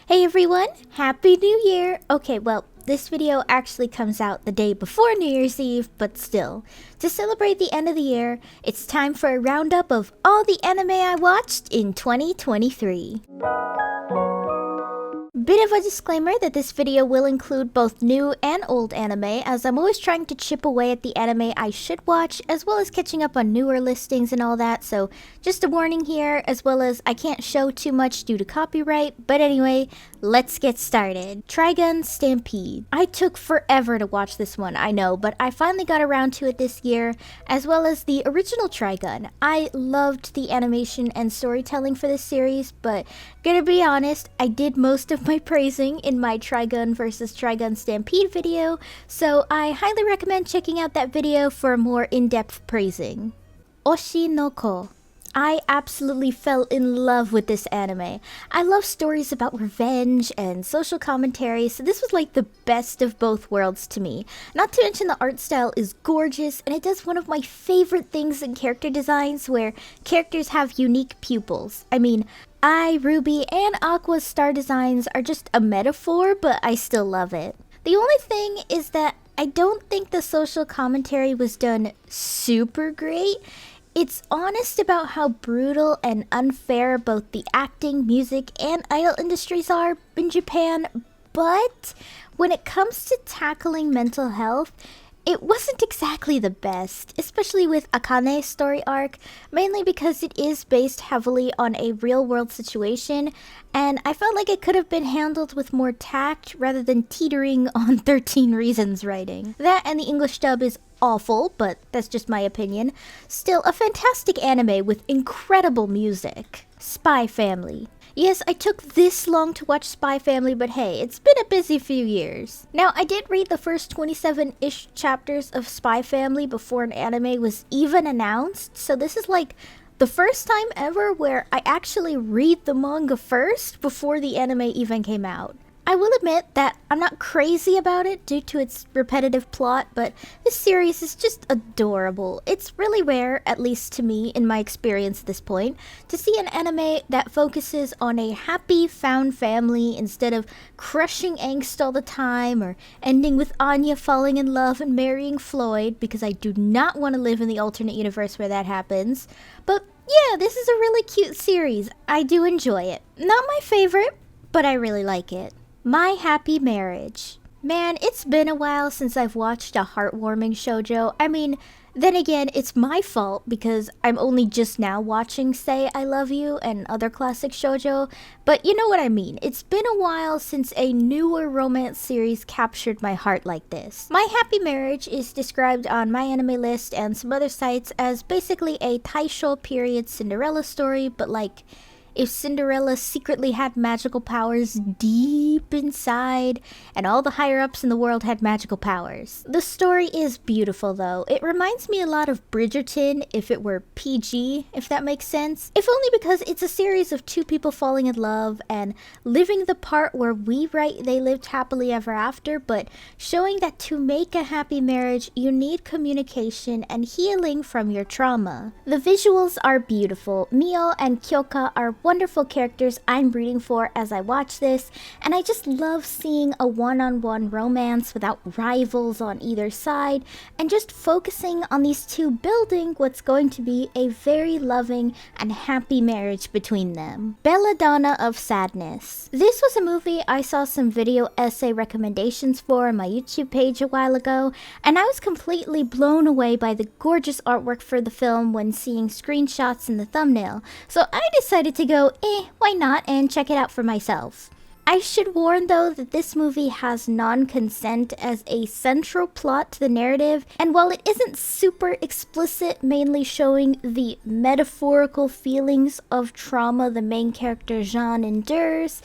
Hey everyone, Happy New Year! Okay, well, this video actually comes out the day before New Year's Eve, but still. To celebrate the end of the year, it's time for a roundup of all the anime I watched in 2023. Bit of a disclaimer that this video will include both new and old anime, as I'm always trying to chip away at the anime I should watch, as well as catching up on newer listings and all that, so just a warning here, as well as I can't show too much due to copyright, but anyway, let's get started. Trygun Stampede. I took forever to watch this one, I know, but I finally got around to it this year, as well as the original Trygun. I loved the animation and storytelling for this series, but gonna be honest, I did most of my praising in my Trygun vs Trygun Stampede video, so I highly recommend checking out that video for more in-depth praising. Oshi no Ko. I absolutely fell in love with this anime. I love stories about revenge and social commentary, so this was like the best of both worlds to me. Not to mention the art style is gorgeous, and it does one of my favorite things in character designs where characters have unique pupils. I mean, Ruby, and Aqua's star designs are just a metaphor, but I still love it. The only thing is that I don't think the social commentary was done super great. It's honest about how brutal and unfair both the acting, music, and idol industries are in Japan, but when it comes to tackling mental health, it wasn't exactly the best, especially with Akane's story arc, mainly because it is based heavily on a real-world situation, and I felt like it could have been handled with more tact rather than teetering on 13 Reasons writing. That and the English dub is awful, but that's just my opinion. Still, a fantastic anime with incredible music. Spy Family. Yes, I took this long to watch Spy Family, but hey, it's been a busy few years. Now, I did read the first 27-ish chapters of Spy Family before an anime was even announced, so this is like the first time ever where I actually read the manga first before the anime even came out. I will admit that I'm not crazy about it due to its repetitive plot, but this series is just adorable. It's really rare, at least to me in my experience at this point, to see an anime that focuses on a happy found family instead of crushing angst all the time or ending with Anya falling in love and marrying Floyd, because I do not want to live in the alternate universe where that happens. But yeah, this is a really cute series. I do enjoy it. Not my favorite, but I really like it. My Happy Marriage. Man, it's been a while since I've watched a heartwarming shoujo. I mean, then again, it's my fault because I'm only just now watching Say I Love You and other classic shoujo, but you know what I mean. It's been a while since a newer romance series captured my heart like this. My Happy Marriage is described on My Anime List and some other sites as basically a Taisho period Cinderella story, but like, if Cinderella secretly had magical powers deep inside, and all the higher-ups in the world had magical powers. The story is beautiful though. It reminds me a lot of Bridgerton if it were PG, if that makes sense. If only because it's a series of two people falling in love and living the part where we write they lived happily ever after, but showing that to make a happy marriage, you need communication and healing from your trauma. The visuals are beautiful. Mio and Kyoka are wonderful characters I'm rooting for as I watch this, and I just love seeing a one-on-one romance without rivals on either side, and just focusing on these two building what's going to be a very loving and happy marriage between them. Belladonna of Sadness. This was a movie I saw some video essay recommendations for on my YouTube page a while ago, and I was completely blown away by the gorgeous artwork for the film when seeing screenshots in the thumbnail, so I decided to go, why not, and check it out for myself. I should warn though that this movie has non-consent as a central plot to the narrative, and while it isn't super explicit, mainly showing the metaphorical feelings of trauma the main character Jean endures,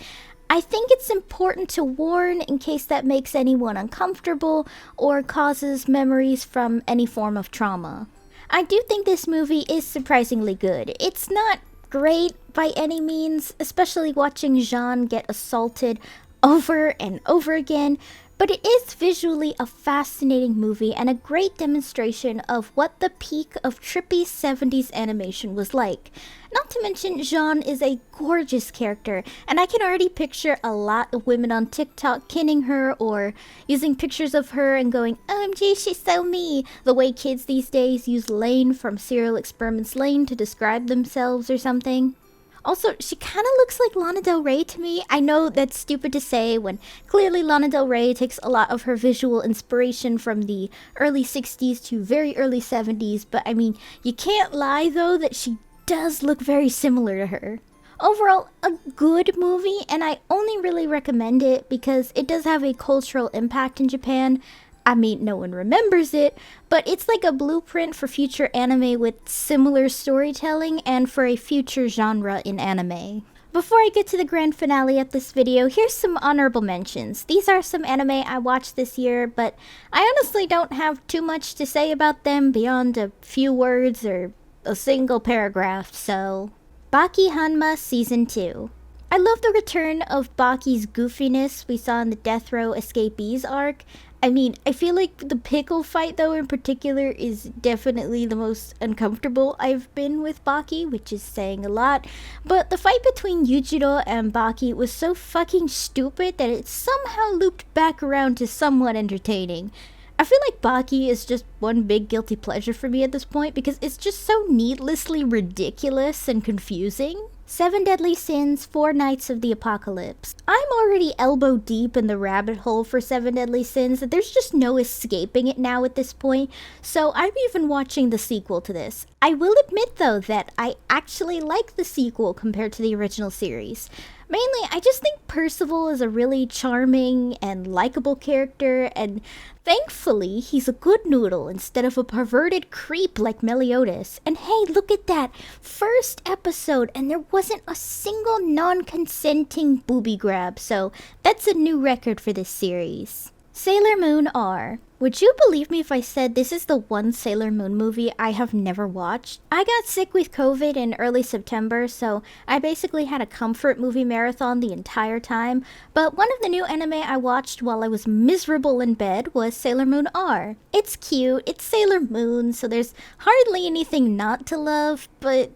I think it's important to warn in case that makes anyone uncomfortable or causes memories from any form of trauma. I do think this movie is surprisingly good. It's not great by any means, especially watching Jean get assaulted over and over again, But it is visually a fascinating movie and a great demonstration of what the peak of trippy 70s animation was like. Not to mention, Jean is a gorgeous character, and I can already picture a lot of women on TikTok kinning her or using pictures of her and going, OMG, she's so me, the way kids these days use Lane from Serial Experiments Lane to describe themselves or something. Also, she kind of looks like Lana Del Rey to me. I know that's stupid to say when clearly Lana Del Rey takes a lot of her visual inspiration from the early 60s to very early 70s, but I mean, you can't lie though that she does look very similar to her. Overall, a good movie, and I only really recommend it because it does have a cultural impact in Japan. I mean, no one remembers it, but it's like a blueprint for future anime with similar storytelling and for a future genre in anime. Before I get to the grand finale of this video, here's some honorable mentions. These are some anime I watched this year, but I honestly don't have too much to say about them beyond a few words or a single paragraph, so... Baki Hanama Season 2. I love the return of Baki's goofiness we saw in the Death Row Escapees arc. I mean, I feel like the pickle fight, though, in particular, is definitely the most uncomfortable I've been with Baki, which is saying a lot. But the fight between Yujiro and Baki was so fucking stupid that it somehow looped back around to somewhat entertaining. I feel like Baki is just one big guilty pleasure for me at this point because it's just so needlessly ridiculous and confusing. 7 Deadly Sins, 4 Nights of the Apocalypse. I'm already elbow deep in the rabbit hole for 7 Deadly Sins. There's just no escaping it now at this point, so I'm even watching the sequel to this. I will admit though that I actually like the sequel compared to the original series. Mainly, I just think Percival is a really charming and likable character, and thankfully, he's a good noodle instead of a perverted creep like Meliodas. And hey, look at that! First episode, and there wasn't a single non-consenting booby grab, so that's a new record for this series. Sailor Moon R. Would you believe me if I said this is the one Sailor Moon movie I have never watched? I got sick with COVID in early September, so I basically had a comfort movie marathon the entire time, but one of the new anime I watched while I was miserable in bed was Sailor Moon R. It's cute, it's Sailor Moon, so there's hardly anything not to love, but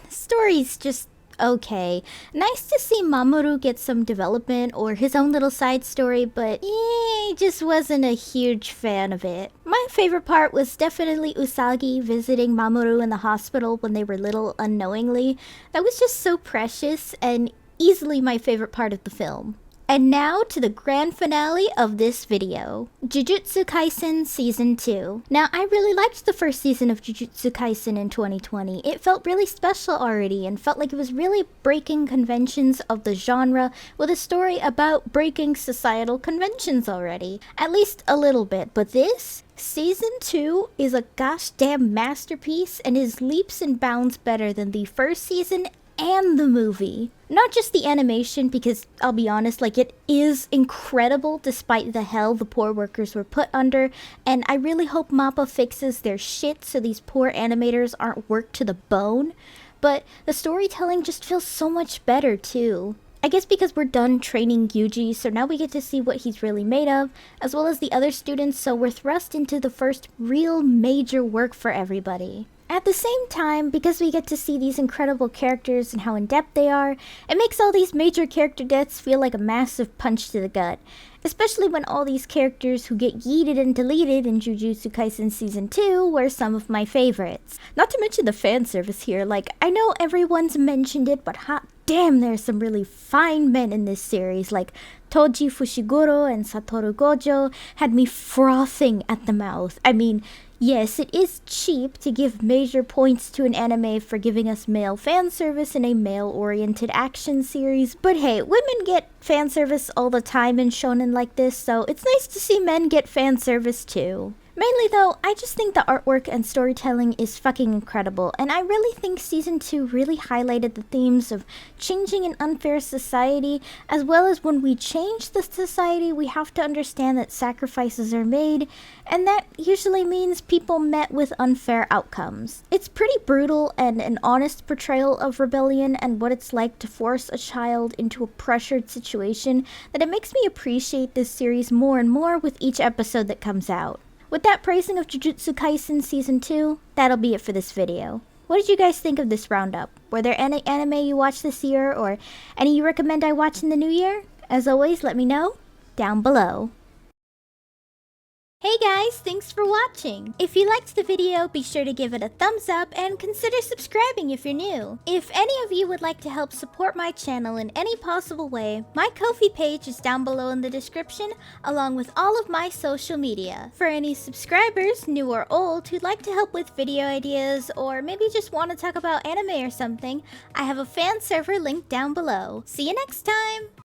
story's just okay. Nice to see Mamoru get some development or his own little side story, but just wasn't a huge fan of it. My favorite part was definitely Usagi visiting Mamoru in the hospital when they were little unknowingly. That was just so precious and easily my favorite part of the film. And now to the grand finale of this video. Jujutsu Kaisen Season 2. Now, I really liked the first season of Jujutsu Kaisen in 2020. It felt really special already and felt like it was really breaking conventions of the genre with a story about breaking societal conventions already. At least a little bit, but this? Season 2 is a gosh damn masterpiece and is leaps and bounds better than the first season and the movie. Not just the animation, because I'll be honest, like, it is incredible despite the hell the poor workers were put under, and I really hope MAPPA fixes their shit so these poor animators aren't worked to the bone, but the storytelling just feels so much better too. I guess because we're done training Yuji, so now we get to see what he's really made of, as well as the other students, so we're thrust into the first real major work for everybody. At the same time, because we get to see these incredible characters and how in-depth they are, it makes all these major character deaths feel like a massive punch to the gut. Especially when all these characters who get yeeted and deleted in Jujutsu Kaisen Season 2 were some of my favorites. Not to mention the fan service here, like, I know everyone's mentioned it, but hot damn, there's some really fine men in this series, like Toji Fushiguro and Satoru Gojo had me frothing at the mouth. I mean, yes, it is cheap to give major points to an anime for giving us male fan service in a male-oriented action series, but hey, women get fan service all the time in shonen like this, so it's nice to see men get fan service too. Mainly though, I just think the artwork and storytelling is fucking incredible, and I really think Season 2 really highlighted the themes of changing an unfair society, as well as when we change the society, we have to understand that sacrifices are made, and that usually means people met with unfair outcomes. It's pretty brutal and an honest portrayal of rebellion and what it's like to force a child into a pressured situation that it makes me appreciate this series more and more with each episode that comes out. With that praising of Jujutsu Kaisen Season 2, that'll be it for this video. What did you guys think of this roundup? Were there any anime you watched this year, or any you recommend I watch in the new year? As always, let me know down below. Hey guys, thanks for watching! If you liked the video, be sure to give it a thumbs up and consider subscribing if you're new. If any of you would like to help support my channel in any possible way, my Ko-fi page is down below in the description, along with all of my social media. For any subscribers, new or old, who'd like to help with video ideas, or maybe just want to talk about anime or something, I have a fan server linked down below. See you next time!